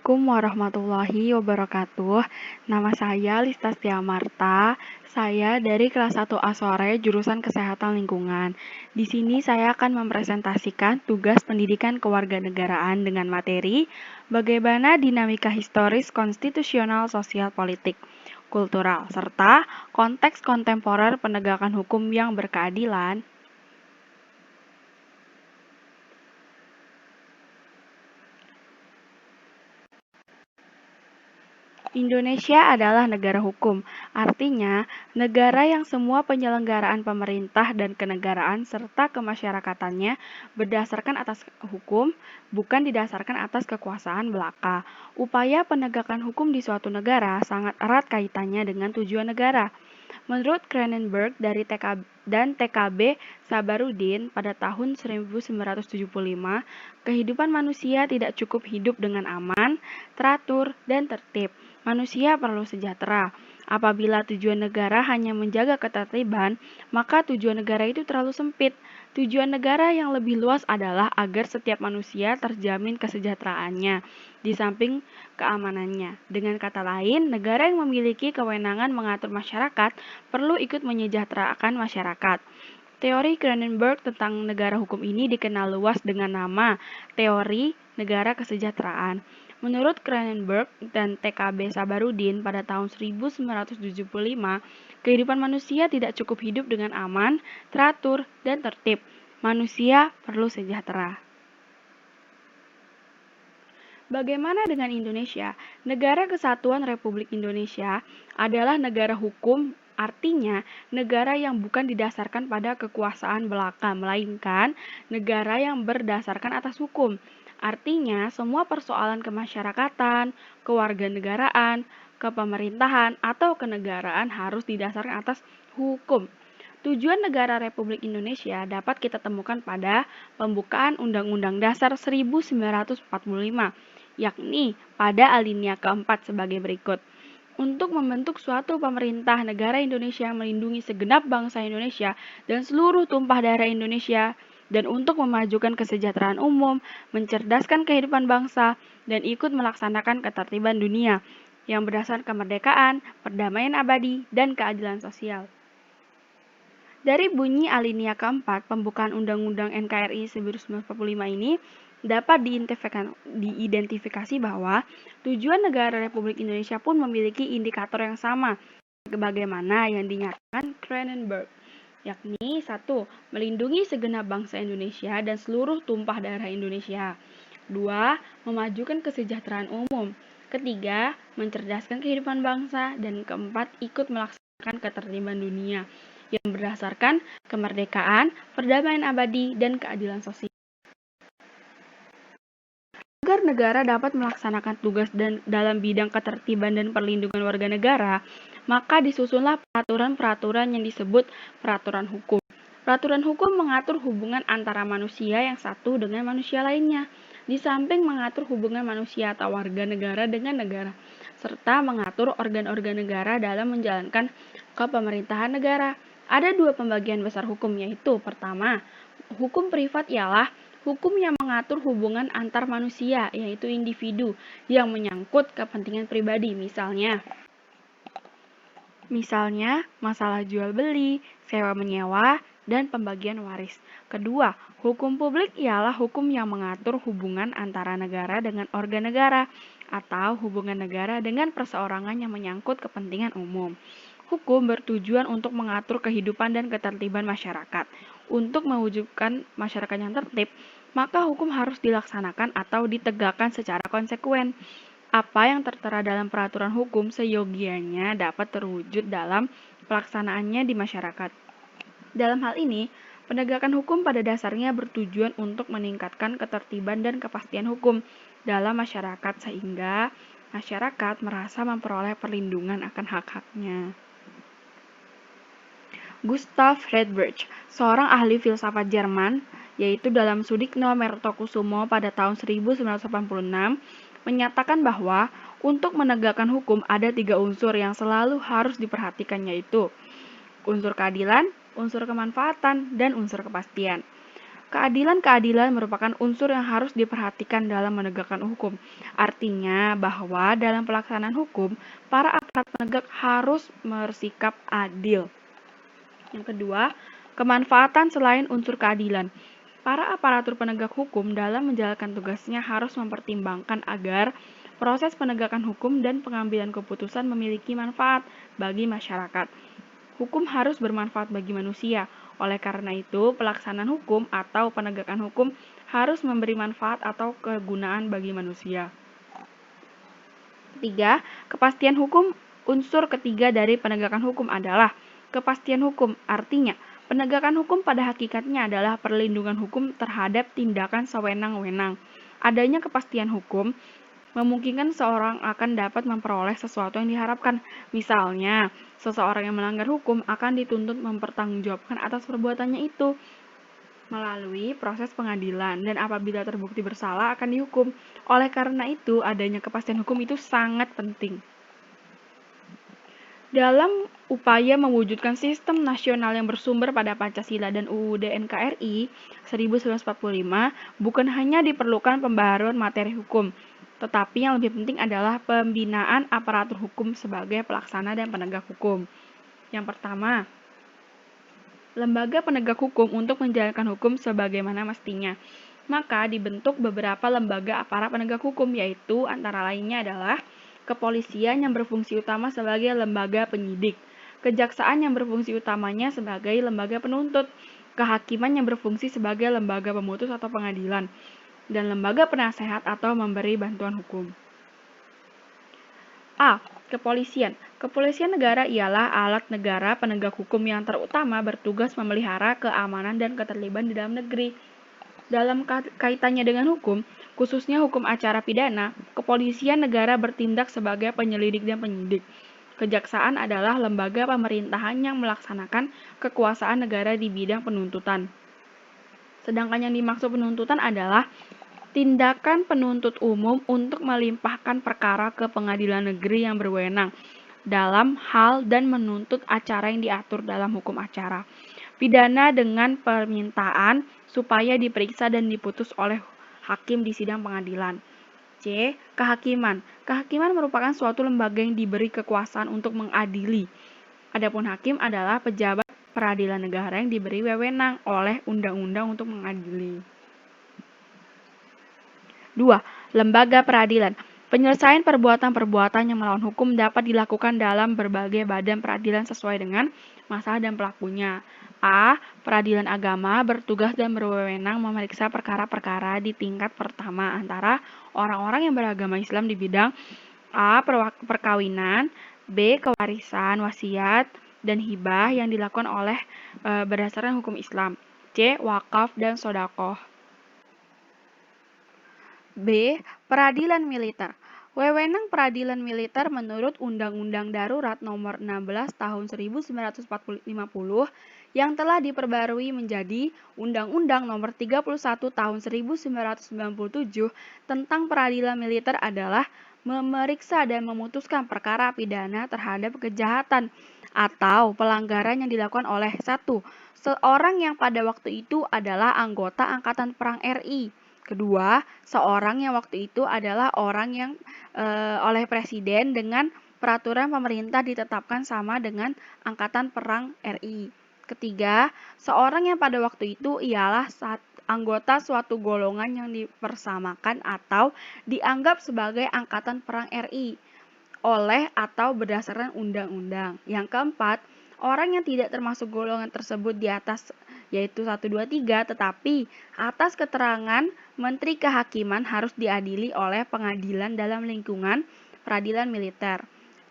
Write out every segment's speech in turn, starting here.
Assalamualaikum warahmatullahi wabarakatuh. Nama saya Listastia Marta. Saya dari kelas 1A Sore jurusan Kesehatan Lingkungan. Di sini saya akan mempresentasikan tugas pendidikan kewarganegaraan dengan materi bagaimana dinamika historis, konstitusional, sosial, politik, kultural, serta konteks kontemporer penegakan hukum yang berkeadilan. Indonesia adalah negara hukum, artinya negara yang semua penyelenggaraan pemerintah dan kenegaraan serta kemasyarakatannya berdasarkan atas hukum, bukan didasarkan atas kekuasaan belaka. Upaya penegakan hukum di suatu negara sangat erat kaitannya dengan tujuan negara. Menurut Cronenberg dari TKB Sabarudin pada tahun 1975, kehidupan manusia tidak cukup hidup dengan aman, teratur, dan tertib. Manusia perlu sejahtera. Apabila tujuan negara hanya menjaga ketertiban, maka tujuan negara itu terlalu sempit. Tujuan negara yang lebih luas adalah agar setiap manusia terjamin kesejahteraannya, di samping keamanannya. Dengan kata lain, negara yang memiliki kewenangan mengatur masyarakat perlu ikut menyejahterakan masyarakat. Teori Cronenberg tentang negara hukum ini dikenal luas dengan nama teori negara kesejahteraan. Menurut Cronenberg dan TKB Sabarudin pada tahun 1975, kehidupan manusia tidak cukup hidup dengan aman, teratur, dan tertib. Manusia perlu sejahtera. Bagaimana dengan Indonesia? Negara Kesatuan Republik Indonesia adalah negara hukum, artinya negara yang bukan didasarkan pada kekuasaan belaka, melainkan negara yang berdasarkan atas hukum. Artinya, semua persoalan kemasyarakatan, kewarganegaraan, kepemerintahan, atau kenegaraan harus didasarkan atas hukum. Tujuan negara Republik Indonesia dapat kita temukan pada pembukaan Undang-Undang Dasar 1945, yakni pada alinea keempat sebagai berikut. Untuk membentuk suatu pemerintah negara Indonesia yang melindungi segenap bangsa Indonesia dan seluruh tumpah darah Indonesia, dan untuk memajukan kesejahteraan umum, mencerdaskan kehidupan bangsa, dan ikut melaksanakan ketertiban dunia yang berdasarkan kemerdekaan, perdamaian abadi, dan keadilan sosial. Dari bunyi alinea keempat, pembukaan Undang-Undang NKRI 1945 ini dapat diidentifikasi bahwa tujuan negara Republik Indonesia pun memiliki indikator yang sama, sebagaimana yang dinyatakan Cronenberg, yakni 1. Melindungi segenap bangsa Indonesia dan seluruh tumpah darah Indonesia. 2. Memajukan kesejahteraan umum. Ketiga, mencerdaskan kehidupan bangsa. Dan keempat, ikut melaksanakan ketertiban dunia yang berdasarkan kemerdekaan, perdamaian abadi, dan keadilan sosial. Agar negara dapat melaksanakan tugas dalam bidang ketertiban dan perlindungan warga negara, maka disusunlah peraturan-peraturan yang disebut peraturan hukum. Peraturan hukum mengatur hubungan antara manusia yang satu dengan manusia lainnya, di samping mengatur hubungan manusia atau warga negara dengan negara, serta mengatur organ-organ negara dalam menjalankan kepemerintahan negara. Ada dua pembagian besar hukum, yaitu pertama, hukum privat ialah hukum yang mengatur hubungan antar manusia, yaitu individu, yang menyangkut kepentingan pribadi, misalnya masalah jual beli, sewa menyewa, dan pembagian waris. Kedua, hukum publik ialah hukum yang mengatur hubungan antara negara dengan organ negara, atau hubungan negara dengan perseorangan yang menyangkut kepentingan umum. Hukum bertujuan untuk mengatur kehidupan dan ketertiban masyarakat. Untuk mewujudkan masyarakat yang tertib, maka hukum harus dilaksanakan atau ditegakkan secara konsekuen. Apa yang tertera dalam peraturan hukum seyogianya dapat terwujud dalam pelaksanaannya di masyarakat. Dalam hal ini, penegakan hukum pada dasarnya bertujuan untuk meningkatkan ketertiban dan kepastian hukum dalam masyarakat sehingga masyarakat merasa memperoleh perlindungan akan hak-haknya. Gustav Herderich, seorang ahli filsafat Jerman, yaitu dalam Sudikno Mertokusumo pada tahun 1986, menyatakan bahwa untuk menegakkan hukum ada 3 unsur yang selalu harus diperhatikan, yaitu unsur keadilan, unsur kemanfaatan, dan unsur kepastian. Keadilan merupakan unsur yang harus diperhatikan dalam menegakkan hukum. Artinya bahwa dalam pelaksanaan hukum, para aparat penegak harus bersikap adil. Yang kedua, kemanfaatan selain unsur keadilan. Para aparatur penegak hukum dalam menjalankan tugasnya harus mempertimbangkan agar proses penegakan hukum dan pengambilan keputusan memiliki manfaat bagi masyarakat. Hukum harus bermanfaat bagi manusia. Oleh karena itu, pelaksanaan hukum atau penegakan hukum harus memberi manfaat atau kegunaan bagi manusia. Ketiga, kepastian hukum. Unsur ketiga dari penegakan hukum adalah kepastian hukum. Artinya, penegakan hukum pada hakikatnya adalah perlindungan hukum terhadap tindakan sewenang-wenang. Adanya kepastian hukum memungkinkan seorang akan dapat memperoleh sesuatu yang diharapkan. Misalnya, seseorang yang melanggar hukum akan dituntut mempertanggungjawabkan atas perbuatannya itu melalui proses pengadilan, dan apabila terbukti bersalah akan dihukum. Oleh karena itu, adanya kepastian hukum itu sangat penting. Dalam upaya mewujudkan sistem nasional yang bersumber pada Pancasila dan UUD NKRI 1945, bukan hanya diperlukan pembaharuan materi hukum, tetapi yang lebih penting adalah pembinaan aparatur hukum sebagai pelaksana dan penegak hukum. Yang pertama, lembaga penegak hukum untuk menjalankan hukum sebagaimana mestinya. Maka dibentuk beberapa lembaga aparat penegak hukum, yaitu antara lainnya adalah kepolisian yang berfungsi utama sebagai lembaga penyidik, kejaksaan yang berfungsi utamanya sebagai lembaga penuntut, kehakiman yang berfungsi sebagai lembaga pemutus atau pengadilan, dan lembaga penasehat atau memberi bantuan hukum. A. Kepolisian. Kepolisian negara ialah alat negara penegak hukum yang terutama bertugas memelihara keamanan dan ketertiban di dalam negeri. Dalam kaitannya dengan hukum, khususnya hukum acara pidana, kepolisian negara bertindak sebagai penyelidik dan penyidik. Kejaksaan adalah lembaga pemerintahan yang melaksanakan kekuasaan negara di bidang penuntutan. Sedangkan yang dimaksud penuntutan adalah tindakan penuntut umum untuk melimpahkan perkara ke pengadilan negeri yang berwenang dalam hal dan menuntut acara yang diatur dalam hukum acara pidana dengan permintaan supaya diperiksa dan diputus oleh hakim di sidang pengadilan. C. Kehakiman. Kehakiman merupakan suatu lembaga yang diberi kekuasaan untuk mengadili. Adapun hakim adalah pejabat peradilan negara yang diberi wewenang oleh undang-undang untuk mengadili. 2. Lembaga peradilan. Penyelesaian perbuatan-perbuatan yang melawan hukum dapat dilakukan dalam berbagai badan peradilan sesuai dengan masalah dan pelakunya. A. Peradilan agama bertugas dan berwenang memeriksa perkara-perkara di tingkat pertama antara orang-orang yang beragama Islam di bidang A. Perkawinan, B. Kewarisan, wasiat, dan hibah yang dilakukan oleh berdasarkan hukum Islam. C. Wakaf dan sodaqoh. B. Peradilan militer. Wewenang peradilan militer menurut Undang-Undang Darurat Nomor 16 Tahun 1950 yang telah diperbarui menjadi Undang-Undang Nomor 31 Tahun 1997 tentang peradilan militer adalah memeriksa dan memutuskan perkara pidana terhadap kejahatan atau pelanggaran yang dilakukan oleh 1. Seorang yang pada waktu itu adalah anggota Angkatan Perang RI. Kedua, seorang yang waktu itu adalah orang yang oleh presiden dengan peraturan pemerintah ditetapkan sama dengan Angkatan Perang RI. Ketiga, seorang yang pada waktu itu ialah anggota suatu golongan yang dipersamakan atau dianggap sebagai Angkatan Perang RI oleh atau berdasarkan undang-undang. Yang keempat, orang yang tidak termasuk golongan tersebut di atas yaitu 1, 2, 3, tetapi atas keterangan Menteri Kehakiman harus diadili oleh pengadilan dalam lingkungan peradilan militer.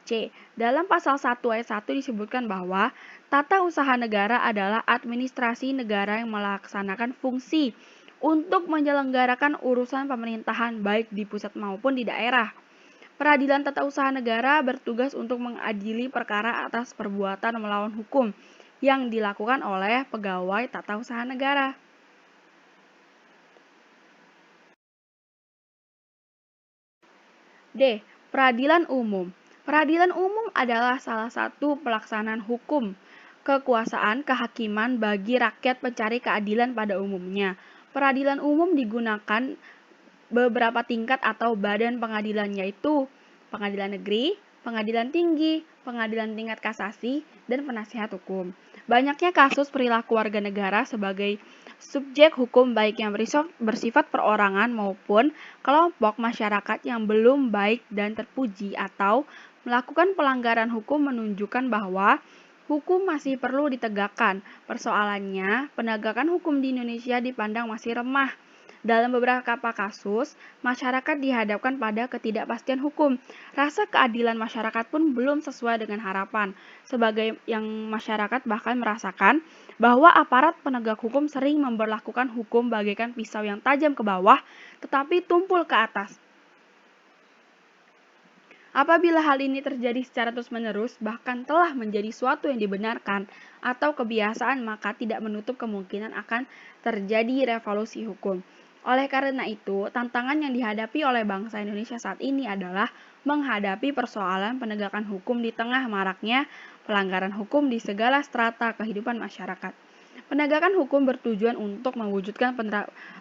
C. Dalam pasal 1 ayat 1 disebutkan bahwa tata usaha negara adalah administrasi negara yang melaksanakan fungsi untuk menyelenggarakan urusan pemerintahan baik di pusat maupun di daerah. Peradilan tata usaha negara bertugas untuk mengadili perkara atas perbuatan melawan hukum yang dilakukan oleh pegawai tata usaha negara. D. Peradilan umum. Peradilan umum adalah salah satu pelaksanaan hukum kekuasaan kehakiman bagi rakyat pencari keadilan pada umumnya. Peradilan umum digunakan beberapa tingkat atau badan pengadilan, yaitu pengadilan negeri, pengadilan tinggi, pengadilan tingkat kasasi, dan penasihat hukum. Banyaknya kasus perilaku warga negara sebagai subjek hukum baik yang bersifat perorangan maupun kelompok masyarakat yang belum baik dan terpuji atau melakukan pelanggaran hukum menunjukkan bahwa hukum masih perlu ditegakkan. Persoalannya, penegakan hukum di Indonesia dipandang masih lemah. Dalam beberapa kasus, masyarakat dihadapkan pada ketidakpastian hukum. Rasa keadilan masyarakat pun belum sesuai dengan harapan. Sebagai yang masyarakat bahkan merasakan bahwa aparat penegak hukum sering memberlakukan hukum bagaikan pisau yang tajam ke bawah, tetapi tumpul ke atas. Apabila hal ini terjadi secara terus-menerus, bahkan telah menjadi suatu yang dibenarkan atau kebiasaan, maka tidak menutup kemungkinan akan terjadi revolusi hukum. Oleh karena itu, tantangan yang dihadapi oleh bangsa Indonesia saat ini adalah menghadapi persoalan penegakan hukum di tengah maraknya pelanggaran hukum di segala strata kehidupan masyarakat. Penegakan hukum bertujuan untuk mewujudkan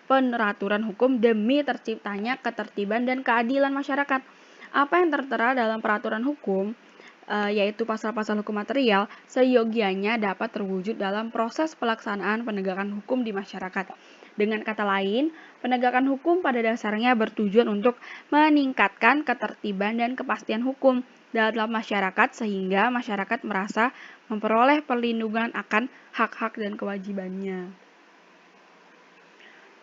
peraturan hukum demi terciptanya ketertiban dan keadilan masyarakat. Apa yang tertera dalam peraturan hukum, yaitu pasal-pasal hukum material, seyogianya dapat terwujud dalam proses pelaksanaan penegakan hukum di masyarakat. Dengan kata lain, penegakan hukum pada dasarnya bertujuan untuk meningkatkan ketertiban dan kepastian hukum dalam masyarakat sehingga masyarakat merasa memperoleh perlindungan akan hak-hak dan kewajibannya.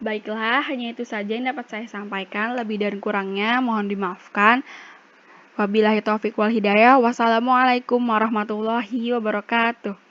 Baiklah, hanya itu saja yang dapat saya sampaikan. Lebih dan kurangnya mohon dimaafkan. Wabillahi taufiq wal hidayah. Wassalamualaikum warahmatullahi wabarakatuh.